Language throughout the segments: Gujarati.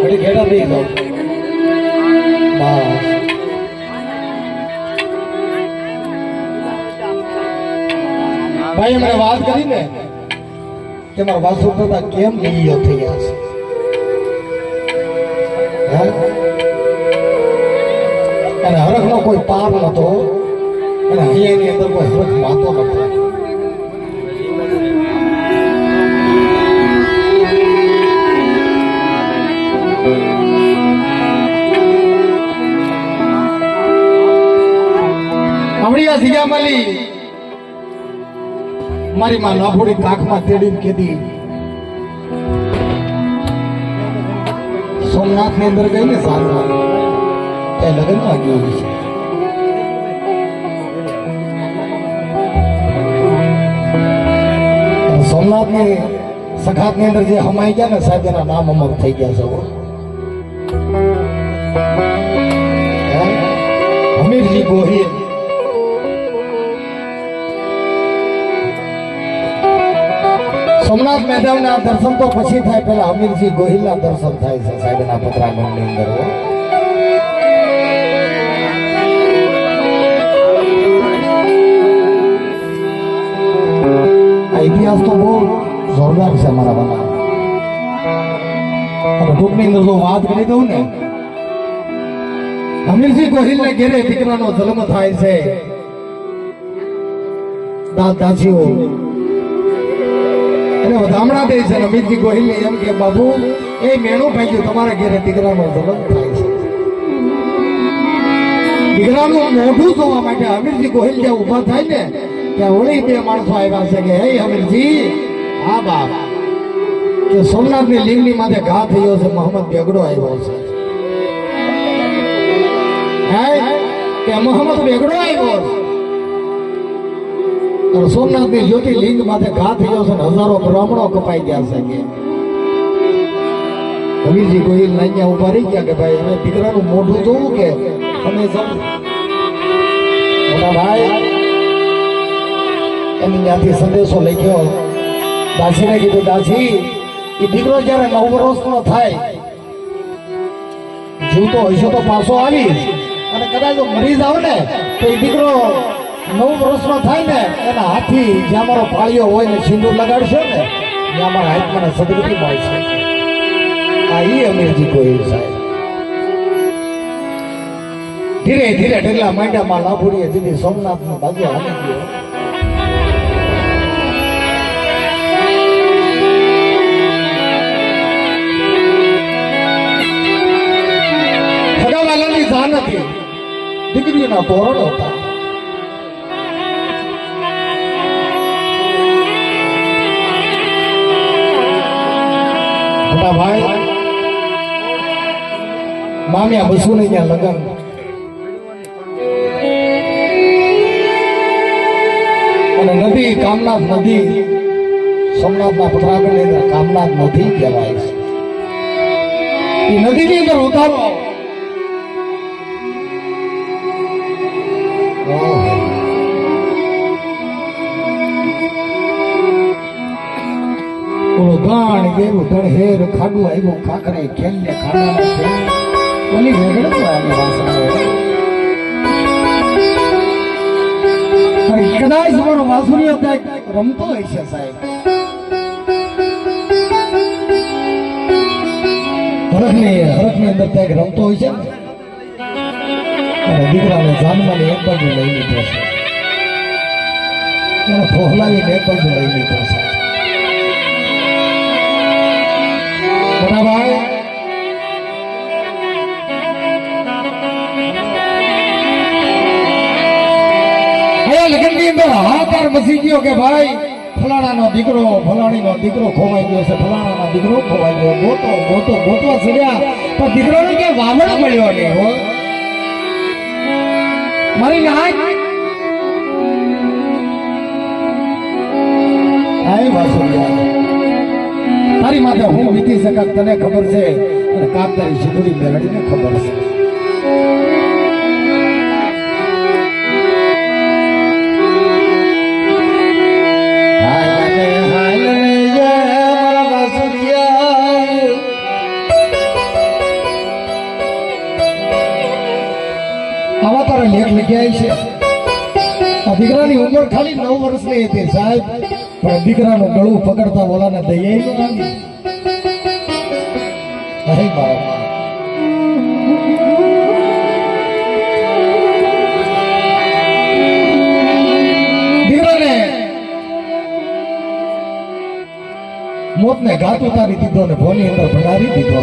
ઘડી ઘેડા દઈ દઉં બસ ભાઈ મને વાત કરી ને કે મારા વાસુ કરતા કેમ લીલીઓ થઈ ગયા છે અને હરખ નો કોઈ પાપ નતો અને અહીંયાની અંદર કોઈ હરખ માતો નતો હમણાં સિયામલી મારી માં નાફોડી કાખમાં તેડીને કીધી સોમનાથ ની અંદર ગઈ ને સાધના એ લગ્ન માં ગયું છે સોમનાથ ની સખાત ની અંદર જે હમાઈ ગયા ને સાહેબ એના નામ અમર થઈ ગયા છે હમીરજી ગોહિલ સોમનાથ મેદાન ના દર્શન તો પછી થાય પેલા હમીરજી ગોહિલ ના દર્શન થાય છે સાહેબ ના પતરાગઢ ની અંદર આ ઇતિહાસ તો બહુ જોરદાર છે મારા બાબા અને ટૂંકની અંદર જો વાત કરી દઉં ને હમીરજી ગોહિલ ને ઘેરે દીકરાનો જન્મ થાય છે દાદાજીઓ વધામણા દે છે હમીરજી ગોહિલ ને એમ કે બાબુ એ મેણું ભાગ્યું તમારા ઘેરે દીકરાનો જન્મ થાય છે દીકરાનું મોઢું જોવા માટે હમીરજી ગોહિલ જે ઉભા થાય ને ત્યાં ઓળી બે માણસો આવ્યા છે કે હે હમીરજી હા બાપ કે સોમનાથ ની લીંગની માથે ઘા થયો છે મોહમ્મદ બેગડો આવ્યો છે કે મોહમ્મદ બેગડો આવ્યો છે સોમનાથ ની જ્યોતિર્લિંગ માથે ઘા થયો છે હજારો બ્રાહ્મણો કપાઈ ગયા છે કે હમીરજી ગોહિલ અહીંયા ઉભા રહી ગયા કે ભાઈ અમે દીકરાનું મોઢું જોવું કે અમે મોટા ભાઈ એની ત્યાંથી સંદેશો લખ્યો દાસીને કીધું દાસી એ દીકરો જયારે 9 વર્ષનો થાય જીવતો હશે તો પાછો આવીશ અને કદાચ મરી જાવ ને તો એ દીકરો 9 વર્ષનો થાય ને એના હાથી જ્યાં મારો પાળીઓ હોય ને સિંદૂર લગાડશે ને ત્યાં મારા હાથમાં સદગતિ મળશે આ ઈ હમીરજી ગોહિલ સાહેબ ધીરે ધીરે ઢગલા માંડ્યામાં લાભુડીએ દીધી સોમનાથ ની બાજુ હાલી ગયો ખગાવાલાની જાન હતી દીકરીના તોરણ હતા ભાઈ મામ્યા બસુ ને ત્યાં લગન અને નદી કામનાથ નદી સોમનાથ ના પથરાગઢ ની અંદર કામનાથ નદી કહેવાય છે એ નદી ની અંદર ઉતારો ગાણ ગેરું ધણહેર ખાડું આવ્યું કાકરે ખેલને ખાડાના છે ઓલી વેગડો આવી વાસણ કદાચ મારો વાસુરીઓ ત્યાં રમતો હોય છે સાહેબ હરખની અંદર ત્યાં રમતો હોય છે અને દીકરાને જાનમાં એક બાજુ લઈ લીધો છે એને ફોહલાવીને એક બાજુ લઈ લીધો છે મોટા ભાઈ લગ્ન ની અંદર હાહાકાર મચી ગયો કે ભાઈ ફલાણા નો દીકરો ફલાણી નો દીકરો ખોવાઈ ગયો છે ફલાણા નો દીકરો ખોવાઈ ગયો ગોતવા ચડ્યા પણ દીકરો ને ક્યાં વાવડ મળ્યો નહીં હો મારી નાક આય વાસુરિયા તારી માથે હું વીતી શકત તને ખબર છે અને કાપતારી સિંદૂરી મેળડીને ખબર છે આવા તારા લેખ લખ્યા છે. આ દીકરાની ઉંમર ખાલી 9 વર્ષની હતી સાહેબ, પણ દીકરાનું ગળું પકડતા ઓલાને દયા ન લાગી. અરે બાપા, દીકરાને મોતને ઘાત ઉતારી દીધો ને ભોની અંદર ભડાવી દીધો.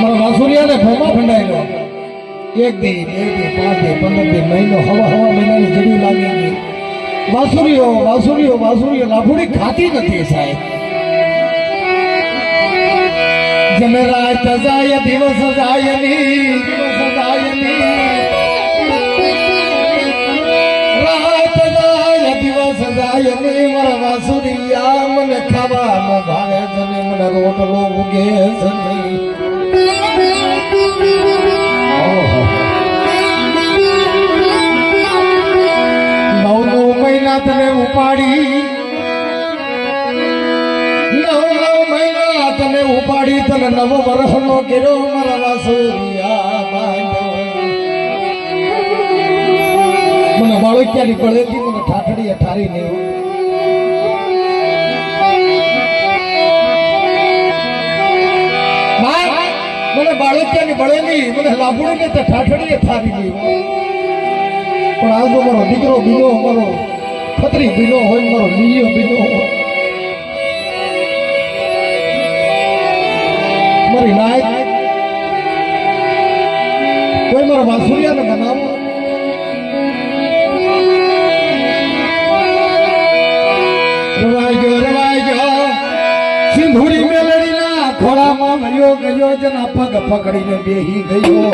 મારા વાસુરિયાને ભોમાં ભંડાયેલો. 1 દી 2 દી 5 દી 15 દી મહિનો હવા મહિનાની જડી લાગી ગઈ. વાસુરીઓ લાભુડી ખાતી નથી સાહેબ. જમે રાત જાય દિવસ જાય ની, રાત જાય દિવસ જાય ની. મારા વાસુરિયા મને ખાવાનું ભાવે છે ને મને રોટલો ઉગે છે નહીં. તને ઉપાડી 9 મહિના તને ઉપાડી તને 9 વર્ષનો કર્યો મારા વાસુરિયા. મને બાળકિયાની પડેથી મને ઠાઠડીએ ઠારી લેવો. મને બાળકિયાની પડેલી મને લાભુડીને તે ઠાઠડીએ ઠારી લેવો. પણ આ જો મારો દીકરો બીજો મારો ખતરી બીનો હોય, મારો લીયો બીનો હોય, મારી લાયક કોઈ મારા વાસુરિયાને બનાવો. રવાઈ ગયો સિંધુરી મેલડીના ખોળામાં ગયો જેના પગ પકડીને બેહી ગયો.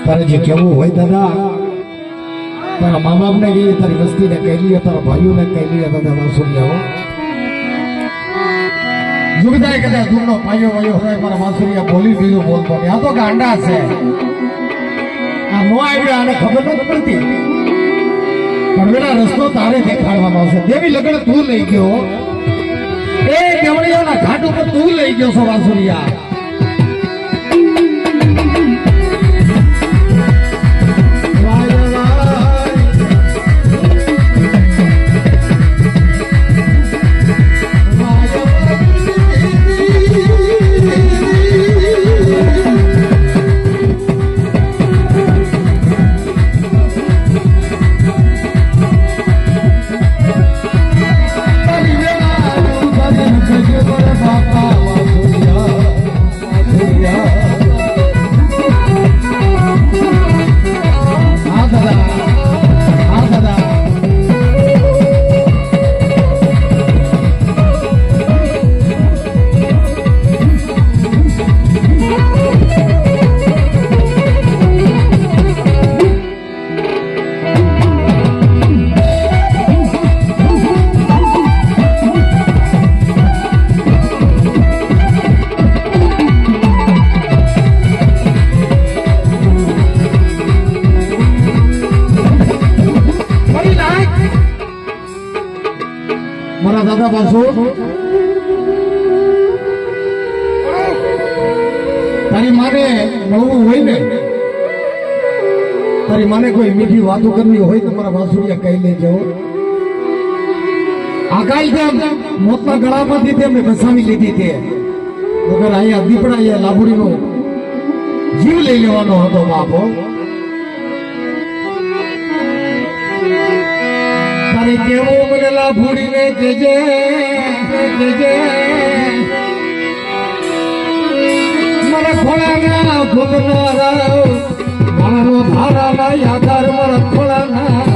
તારે જે કેવું હોય દાદા, તારા મા બાપ ને કહીએ, તારી વસ્તી ને કહી લઈએ, તારા ભાઈઓ ને કહી લઈએ. દાદા વાસુરિયા જુગદાય કદાચ દૂરનો ભાઈઓ ભાઈઓ હોય, મારા વાસુરિયા બોલી બીજું બોલતો નહીં. આ તો ગાંડા છે, આ નો આવ્યા આને ખબર નથી પડતી. પણ બેટા રસ્તો તારે દેખાડવાનો છે. દેવી લગ્ન તું લઈ ગયો, એ દેવળિયાના ઘાટ ઉપર તું લઈ ગયો છો વાસુરિયા. વિચારમાં છું તારી માને મળવું હોય ને, તારી માને કોઈ મીઠી વાતો કરવી હોય તો મારા વાસુડિયા કહી લેજો. આકાલ ગામ મોતના ગળામાંથી તેમને બસાવી લીધી તે વગર અહીંયા દીપડા લાભુડીનો જીવ લઈ લેવાનો હતો બાપો. તારે કેવું મને લાભુડીને કેજે મારા ખોળાના ભૂતનારા મારો ધારાના યાદાર મારા ખોળાના